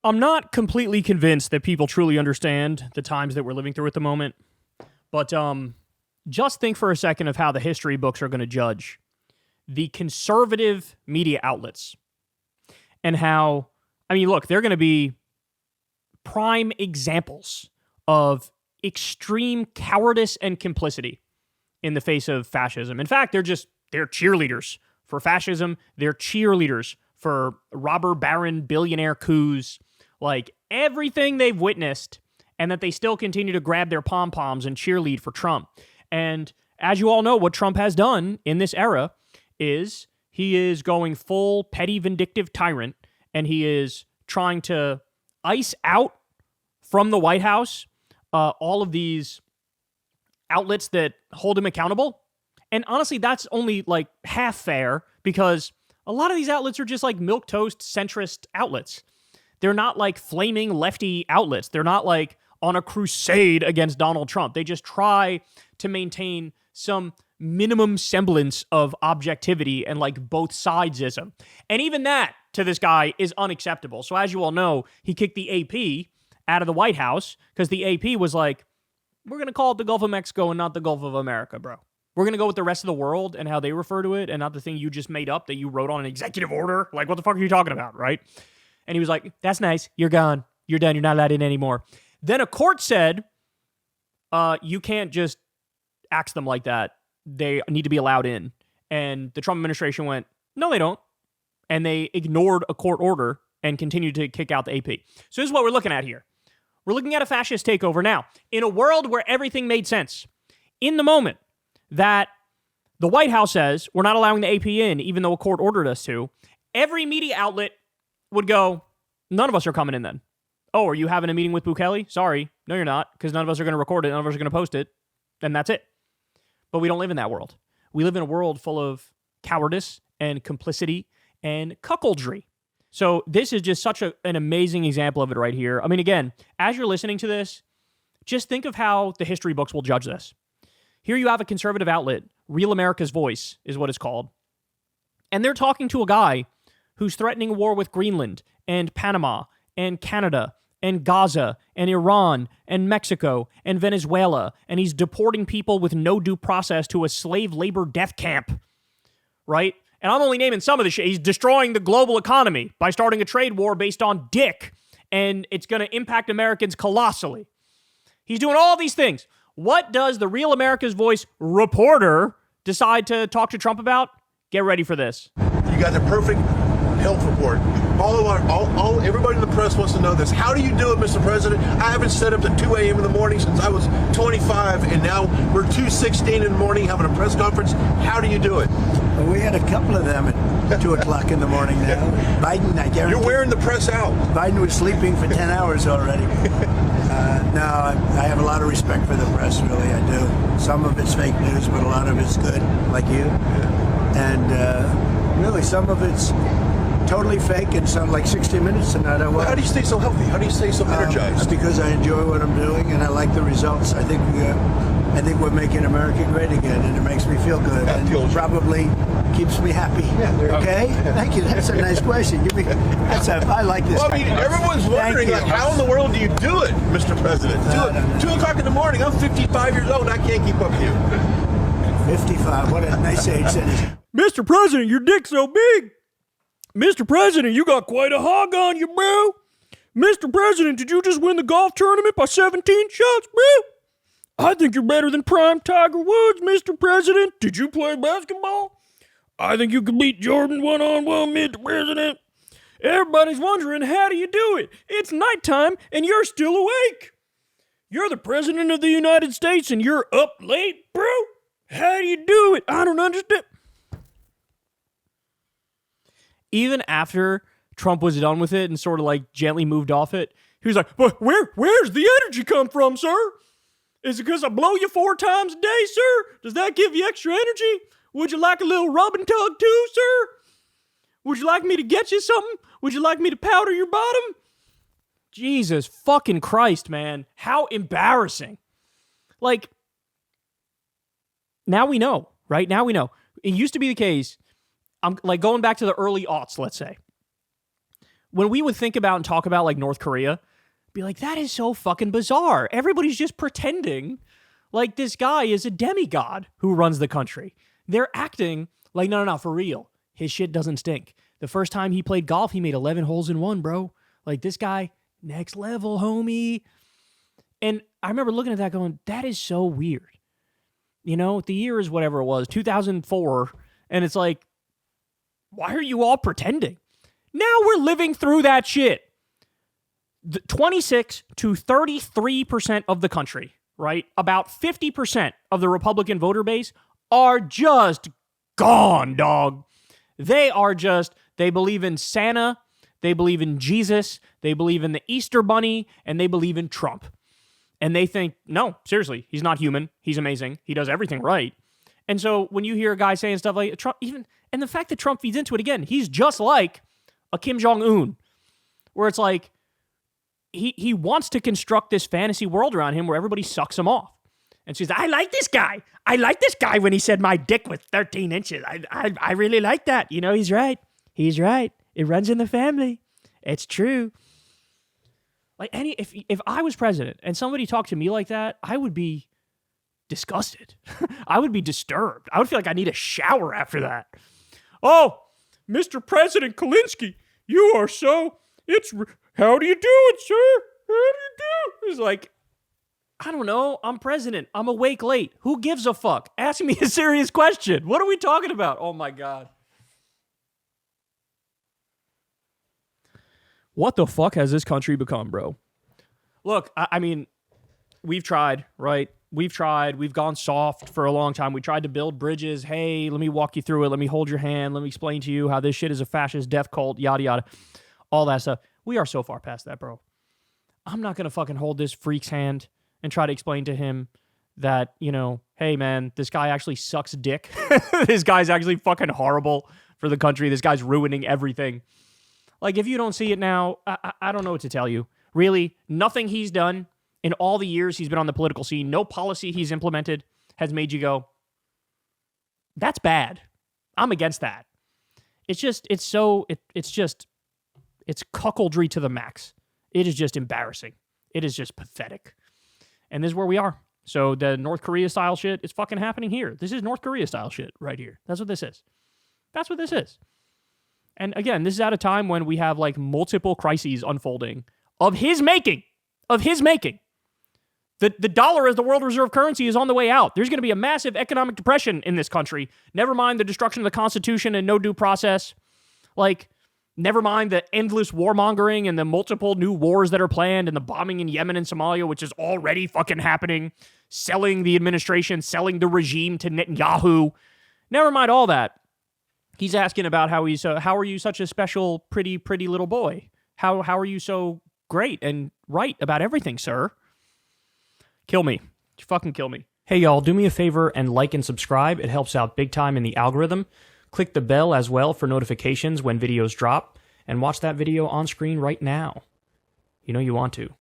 I'm not completely convinced that people truly understand the times that we're living through at the moment, but just think for a second of how the history books are going to judge the conservative media outlets and how, I mean, look, they're going to be prime examples of extreme cowardice and complicity in the face of fascism. In fact, they're cheerleaders for fascism. They're cheerleaders for robber baron billionaire coups, like everything they've witnessed, and that they still continue to grab their pom-poms and cheerlead for Trump. And as you all know, what Trump has done in this era is he is going full petty vindictive tyrant, and he is trying to ice out from the White House all of these outlets that hold him accountable. And honestly, that's only like half fair, because a lot of these outlets are just like milquetoast centrist outlets. They're not like flaming lefty outlets. They're not like on a crusade against Donald Trump. They just try to maintain some minimum semblance of objectivity and like both sidesism. And even that to this guy is unacceptable. So as you all know, he kicked the AP out of the White House because the AP was like, we're going to call it the Gulf of Mexico and not the Gulf of America, bro. We're going to go with the rest of the world and how they refer to it and not the thing you just made up that you wrote on an executive order. Like, what the fuck are you talking about, right? And he was like, that's nice. You're gone. You're done. You're not allowed in anymore. Then a court said, you can't just axe them like that. They need to be allowed in. And the Trump administration went, no, they don't. And they ignored a court order and continued to kick out the AP. So this is what we're looking at here. We're looking at a fascist takeover now. In a world where everything made sense, in the moment that the White House says we're not allowing the AP in, even though a court ordered us to, every media outlet would go, none of us are coming in then. Oh, are you having a meeting with Bukele? Sorry. No, you're not, because none of us are going to record it. None of us are going to post it. And that's it. But we don't live in that world. We live in a world full of cowardice and complicity and cuckoldry. So this is just such an amazing example of it right here. I mean, again, as you're listening to this, just think of how the history books will judge this. Here you have a conservative outlet, Real America's Voice is what it's called. And they're talking to a guy who's threatening a war with Greenland and Panama and Canada and Gaza and Iran and Mexico and Venezuela. And he's deporting people with no due process to a slave labor death camp, right? And I'm only naming some of the shit. He's destroying the global economy by starting a trade war based on dick. And it's going to impact Americans colossally. He's doing all these things. What does the Real America's Voice reporter decide to talk to Trump about? Get ready for this. You got the perfect health report. Everybody in the press wants to know this. How do you do it, Mr. President? I haven't set up at 2 a.m. in the morning since I was 25, and now we're 2:16 in the morning having a press conference. How do you do it? Well, we had a couple of them at 2 o'clock in the morning now. Biden, I guarantee. You're wearing the press out. Biden was sleeping for 10 hours already. No, I have a lot of respect for the press, really, I do. Some of it's fake news, but a lot of it's good, like you. And really, some of it's totally fake and some like 60 Minutes tonight. How do you stay so healthy? How do you stay so energized? Because I enjoy what I'm doing and I like the results. I think we're making America great again, and it makes me feel good, and probably keeps me happy. Yeah, okay? Thank you. That's a nice question. I like this. Well, I mean, everyone's wondering, like, how in the world do you do it, Mr. President? 2 o'clock in the morning. I'm 55 years old, and I can't keep up with you. 55. What a nice age that is. Mr. President, your dick's so big. Mr. President, you got quite a hog on you, bro. Mr. President, did you just win the golf tournament by 17 shots, bro? I think you're better than prime Tiger Woods, Mr. President. Did you play basketball? I think you could beat Jordan one-on-one, Mr. President. Everybody's wondering, how do you do it? It's nighttime, and you're still awake. You're the President of the United States, and you're up late, bro. How do you do it? I don't understand. Even after Trump was done with it and sort of like gently moved off it, he was like, well, where's the energy come from, sir? Is it because I blow you 4 times a day, sir? Does that give you extra energy? Would you like a little rub and tug too, sir? Would you like me to get you something? Would you like me to powder your bottom? Jesus fucking Christ, man. How embarrassing. Like, now we know, right? Now we know. It used to be the case, I'm like going back to the early aughts, let's say, when we would think about and talk about like North Korea, be like, that is so fucking bizarre. Everybody's just pretending like this guy is a demigod who runs the country. They're acting like, no, for real. His shit doesn't stink. The first time he played golf, he made 11 holes in one, bro. Like, this guy, next level, homie. And I remember looking at that going, that is so weird. You know, the year is whatever it was, 2004. And it's like, why are you all pretending? Now we're living through that shit. 26 to 33% of the country, right? About 50% of the Republican voter base are just gone, dog. They believe in Santa, they believe in Jesus, they believe in the Easter Bunny, and they believe in Trump. And they think, no, seriously, he's not human. He's amazing. He does everything right. And so when you hear a guy saying stuff like Trump, and the fact that Trump feeds into it again, he's just like a Kim Jong-un, where it's like he wants to construct this fantasy world around him where everybody sucks him off. And she's like, I like this guy. I like this guy when he said my dick was 13 inches. I really like that. You know, he's right. He's right. It runs in the family. It's true. Like if I was president and somebody talked to me like that, I would be disgusted. I would be disturbed. I would feel like I need a shower after that. Oh, Mr. President Kulinski, you are so, how do you do it, sir? How do you do? It's like, I don't know. I'm president. I'm awake late. Who gives a fuck? Ask me a serious question. What are we talking about? Oh my God. What the fuck has this country become, bro? Look, I mean, we've tried, right? We've tried. We've gone soft for a long time. We tried to build bridges. Hey, let me walk you through it. Let me hold your hand. Let me explain to you how this shit is a fascist death cult, yada, yada. All that stuff. We are so far past that, bro. I'm not going to fucking hold this freak's hand and try to explain to him that, you know, hey, man, this guy actually sucks dick. This guy's actually fucking horrible for the country. This guy's ruining everything. Like, if you don't see it now, I don't know what to tell you. Really, nothing he's done in all the years he's been on the political scene, no policy he's implemented has made you go, that's bad. I'm against that. It's cuckoldry to the max. It is just embarrassing. It is just pathetic. And this is where we are. So the North Korea style shit is fucking happening here. This is North Korea style shit right here. That's what this is. That's what this is. And again, this is at a time when we have like multiple crises unfolding of his making. The dollar as the world reserve currency is on the way out. There's going to be a massive economic depression in this country. Never mind the destruction of the Constitution and no due process. Like, never mind the endless warmongering and the multiple new wars that are planned and the bombing in Yemen and Somalia, which is already fucking happening. Selling the administration, selling the regime to Netanyahu. Never mind all that. He's asking about how are you such a special, pretty little boy? How are you so great and right about everything, sir? Kill me. Fucking kill me. Hey, y'all, do me a favor and like and subscribe. It helps out big time in the algorithm. Click the bell as well for notifications when videos drop. And watch that video on screen right now. You know you want to.